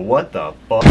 what the fuck?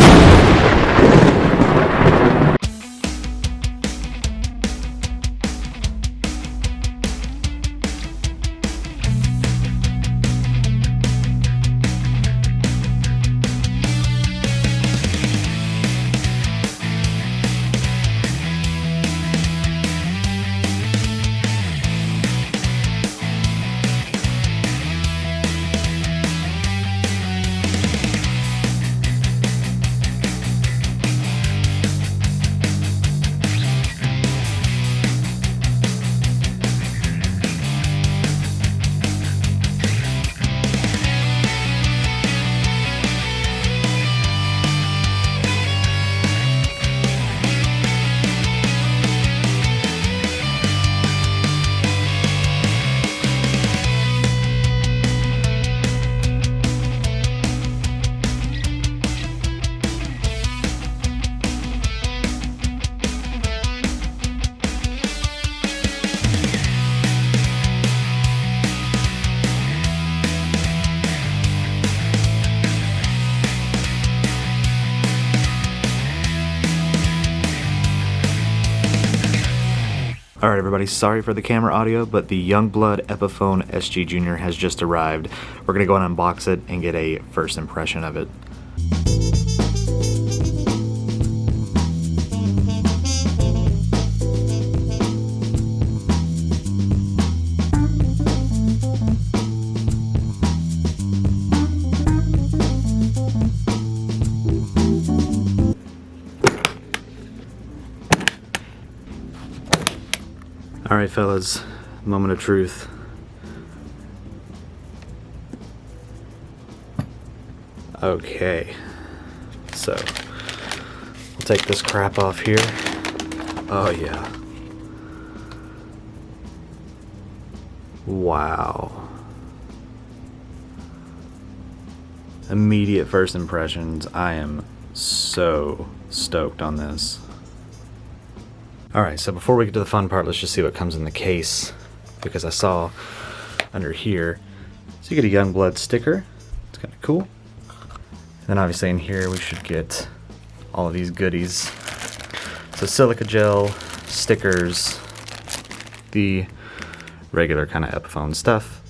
Alright everybody, sorry for the camera audio, but the Yungblud Epiphone SG Junior has just arrived. We're going to go and unbox it and get a first impression of it. Alright fellas, moment of truth. Okay, so we'll take this crap off here. Oh yeah. Wow. Immediate first impressions. I am so stoked on this. Alright, so before we get to the fun part, let's just see what comes in the case, because I saw under here, so you get a Yungblud sticker. It's kind of cool. And then obviously in here we should get all of these goodies. So silica gel, stickers, the regular kind of Epiphone stuff,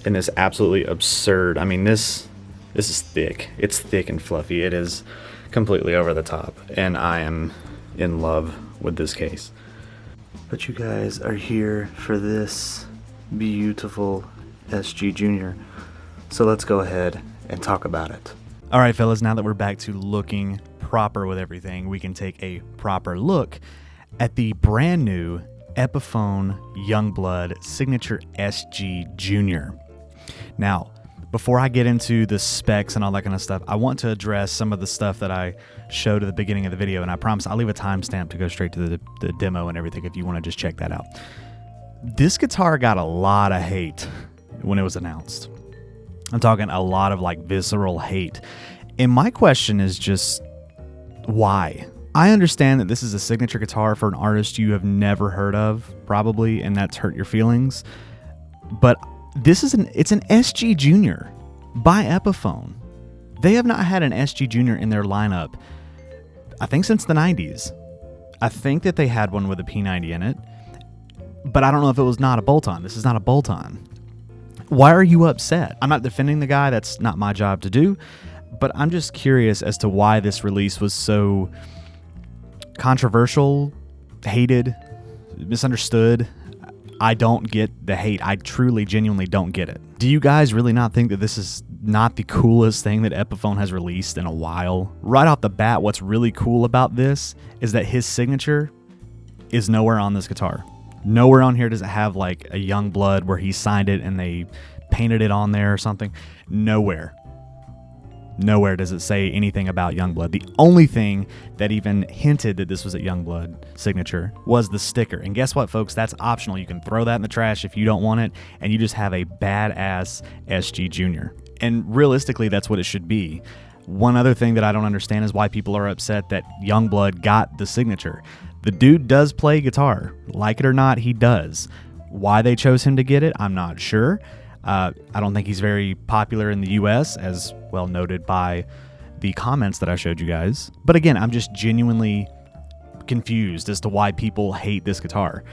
and this absolutely absurd, I mean this is thick. It's thick and fluffy. It is completely over the top, and I am in love with this case. But you guys are here for this beautiful SG Junior, so let's go ahead and talk about it. Alright fellas, now that we're back to looking proper with everything, we can take a proper look at the brand new Epiphone Yungblud Signature SG Junior. Now, before I get into the specs and all that kind of stuff, I want to address some of the stuff that I showed at the beginning of the video, and I promise I'll leave a timestamp to go straight to the demo and everything if you want to just check that out. This guitar got a lot of hate when it was announced. I'm talking a lot of like visceral hate. And my question is just, why? I understand that this is a signature guitar for an artist you have never heard of, probably, and that's hurt your feelings. But it's an SG Junior by Epiphone. They have not had an SG Junior in their lineup, I think, since the 90s. I think that they had one with a P90 in it, but I don't know if it was not a bolt-on. This is not a bolt-on. Why are you upset? I'm not defending the guy. That's not my job to do, but I'm just curious as to why this release was so controversial, hated, misunderstood. I don't get the hate. I truly, genuinely don't get it. Do you guys really not think that this is not the coolest thing that Epiphone has released in a while? Right off the bat, what's really cool about this is that his signature is nowhere on this guitar. Nowhere on here does it have like a Yungblud where he signed it and they painted it on there or something. Nowhere. Nowhere does it say anything about Yungblud. The only thing that even hinted that this was a Yungblud signature was the sticker. And guess what, folks? That's optional. You can throw that in the trash if you don't want it, and you just have a badass SG Junior. And realistically, that's what it should be. One other thing that I don't understand is why people are upset that Yungblud got the signature. The dude does play guitar. Like it or not, he does. Why they chose him to get it, I'm not sure. I don't think he's very popular in the U.S., as well noted by the comments that I showed you guys. But again, I'm just genuinely confused as to why people hate this guitar.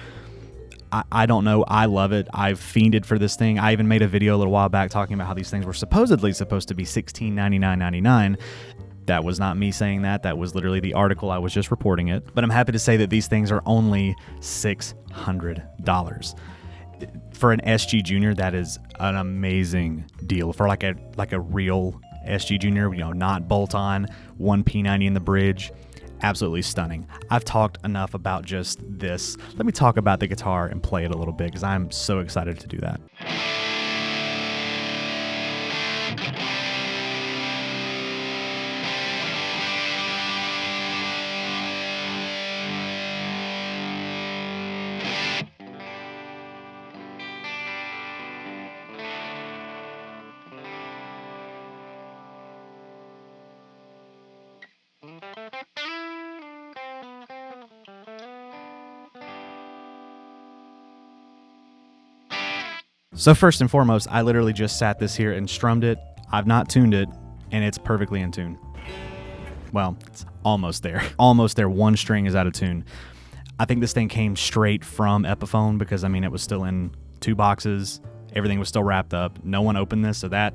I don't know. I love it. I've fiended for this thing. I even made a video a little while back talking about how these things were supposedly supposed to be $1699.99. That was not me saying that. That was literally the article. I was just reporting it. But I'm happy to say that these things are only $600. For an SG Junior, that is an amazing deal. For like a real SG Junior, you know, not bolt-on, one P90 in the bridge. Absolutely stunning. I've talked enough about just this. Let me talk about the guitar and play it a little bit because I'm so excited to do that. So first and foremost, I literally just sat this here and strummed it. I've not tuned it, and it's perfectly in tune. Well, it's almost there. Almost there. One string is out of tune. I think this thing came straight from Epiphone because, I mean, it was still in 2 boxes. Everything was still wrapped up. No one opened this, so that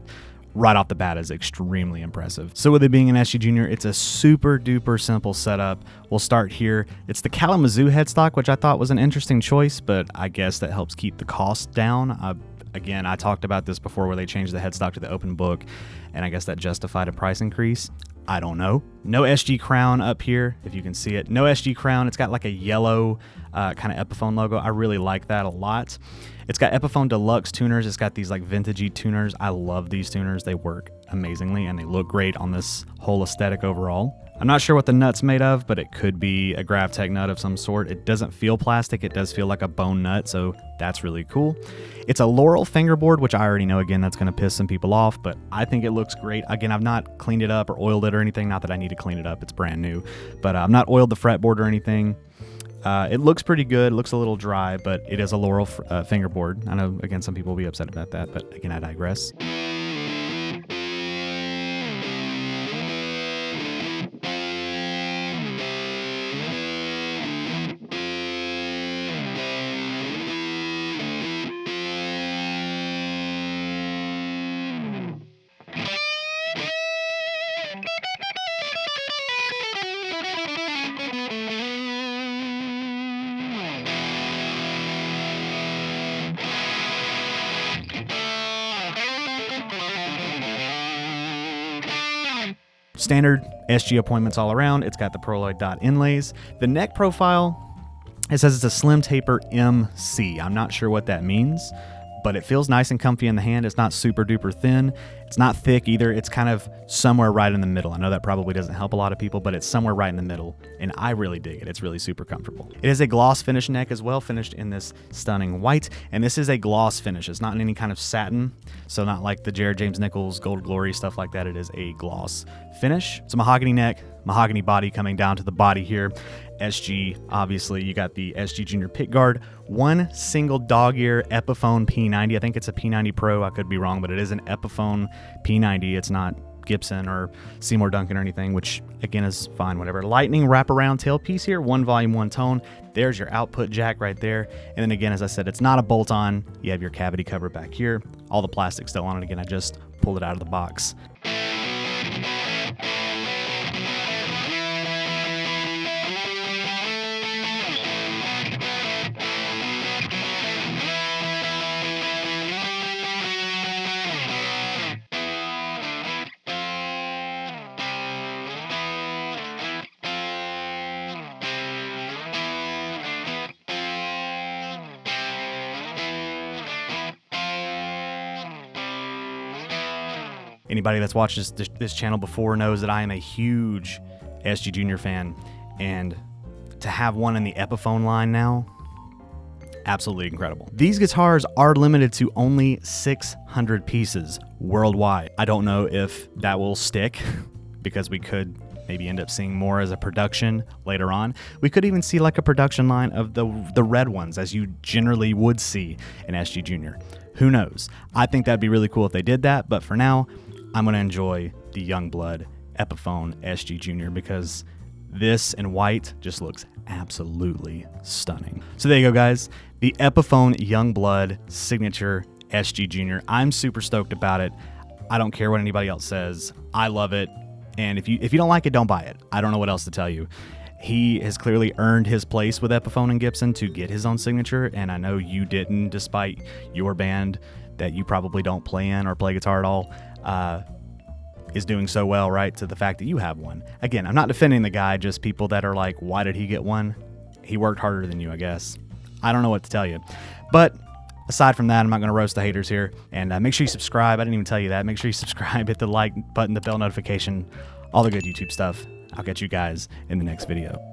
right off the bat is extremely impressive. So with it being an SG Junior, it's a super duper simple setup. We'll start here. It's the Kalamazoo headstock, which I thought was an interesting choice, but I guess that helps keep the cost down. Again, I talked about this before where they changed the headstock to the open book, and I guess that justified a price increase. I don't know. No SG crown up here, if you can see it. No SG crown. It's got like a yellow kind of Epiphone logo. I really like that a lot. It's got Epiphone Deluxe tuners. It's got these like vintagey tuners. I love these tuners. They work amazingly, and they look great on this whole aesthetic overall. I'm not sure what the nut's made of, but it could be a GravTech nut of some sort. It doesn't feel plastic. It does feel like a bone nut, so that's really cool. It's a Laurel fingerboard, which I already know, again, that's going to piss some people off, but I think it looks great. Again, I've not cleaned it up or oiled it or anything. Not that I need to clean it up. It's brand new, but I've not oiled the fretboard or anything. It looks pretty good. It looks a little dry, but it is a Laurel fingerboard. I know, again, some people will be upset about that, but again, I digress. Standard SG appointments all around. It's got the Proloid dot inlays. The neck profile, it says it's a slim taper MC. I'm not sure what that means, but it feels nice and comfy in the hand. It's not super duper thin. It's not thick either. It's kind of somewhere right in the middle. I know that probably doesn't help a lot of people, but it's somewhere right in the middle, and I really dig it. It's really super comfortable. It is a gloss finish neck as well, finished in this stunning white, and this is a gloss finish. It's not in any kind of satin, so not like the Jared James Nichols Gold Glory stuff like that. It is a gloss finish. It's a mahogany neck, mahogany body coming down to the body here. SG, obviously, you got the SG Junior pickguard, one single dog ear Epiphone P90. I think it's a P90 Pro. I could be wrong, but it is an Epiphone P90. It's not Gibson or Seymour Duncan or anything, which again is fine, whatever. Lightning wraparound tailpiece here, 1 volume, 1 tone. There's your output jack right there. And then again, as I said, it's not a bolt-on. You have your cavity cover back here. All the plastic still on it. Again, I just pulled it out of the box. Anybody that's watched this channel before knows that I am a huge SG Junior fan, and to have one in the Epiphone line now, absolutely incredible. These guitars are limited to only 600 pieces worldwide. I don't know if that will stick because we could maybe end up seeing more as a production later on. We could even see like a production line of the red ones, as you generally would see in SG Junior. Who knows? I think that'd be really cool if they did that, but for now, I'm going to enjoy the Yungblud Epiphone SG Junior because this in white just looks absolutely stunning. So there you go, guys. The Epiphone Yungblud Signature SG Junior. I'm super stoked about it. I don't care what anybody else says. I love it. And if you don't like it, don't buy it. I don't know what else to tell you. He has clearly earned his place with Epiphone and Gibson to get his own signature, and I know you didn't, despite your band that you probably don't play in or play guitar at all, is doing so well, right, to the fact that you have one. Again, I'm not defending the guy, just people that are like, why did he get one? He worked harder than you, I guess. I don't know what to tell you. But aside from that, I'm not going to roast the haters here. And make sure you subscribe. I didn't even tell you that. Make sure you subscribe, hit the like button, the bell notification, all the good YouTube stuff. I'll catch you guys in the next video.